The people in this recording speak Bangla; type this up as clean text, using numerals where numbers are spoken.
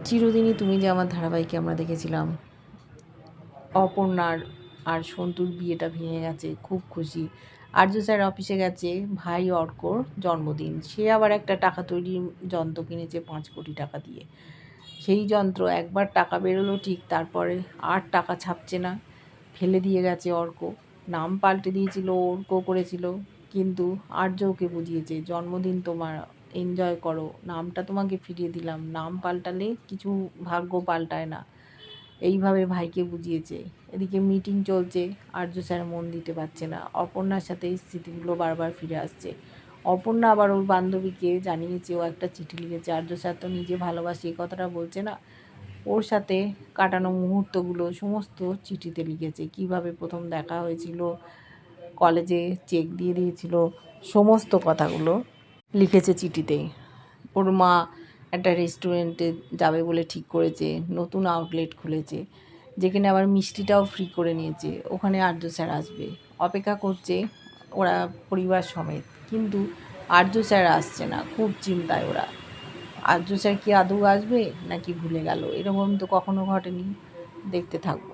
চিরদিনই তুমি যে আমার ধারাবাহিকে আমরা দেখেছিলাম অপর্ণার আর সন্তুর বিয়েটা ভেঙে গেছে, খুব খুশি। আর্য স্যার অফিসে গেছে, ভাই অর্কর জন্মদিন, সে আবার একটা টাকা তৈরির যন্ত্র কিনেছে 5 কোটি টাকা দিয়ে। সেই যন্ত্র একবার টাকা বেরোলো ঠিক, তারপরে আর টাকা ছাপছে না, ফেলে দিয়ে গেছে অর্ক। নাম পাল্টে দিয়েছিল, অর্ক করেছিল, কিন্তু আর্য ওকে বুঝিয়েছে জন্মদিন তোমার, এনজয় করো, নামটা তোমাকে ফিরিয়ে দিলাম, নাম পাল্টালে কিছু ভাগ্য পাল্টায় না, এইভাবে ভাইকে বুঝিয়েছে। এদিকে মিটিং চলছে, আর্য স্যার মন দিতে পারছে না, অপর্ণার সাথে এই স্মৃতিগুলো বারবার ফিরে আসছে। অপর্ণা আবার ওর বান্ধবীকে জানিয়েছে ও একটা চিঠি লিখেছে, আর্য স্যার তো নিজে ভালোবাসে এই কথাটা বলছে না, ওর সাথে কাটানো মুহূর্তগুলো সমস্ত চিঠিতে লিখেছে। কিভাবে প্রথম দেখা হয়েছিল, কলেজে চেক দিয়ে দিয়েছিল, সমস্ত কথাগুলো লিখেছে চিঠিতে। ওর মা একটা রেস্টুরেন্টে যাবে বলে ঠিক করেছে, নতুন আউটলেট খুলেছে, যেখানে আবার মিষ্টিটাও ফ্রি করে নিয়েছে, ওখানে আর্য স্যার আসবে, অপেক্ষা করছে ওরা পরিবার সমেত, কিন্তু আর্য স্যার আসছে না, খুব চিন্তায় ওরা। আর্য স্যার কি আদৌ আসবে নাকি ভুলে গেল, এরকম তো কখনো ঘটেনি। দেখতে থাকবো।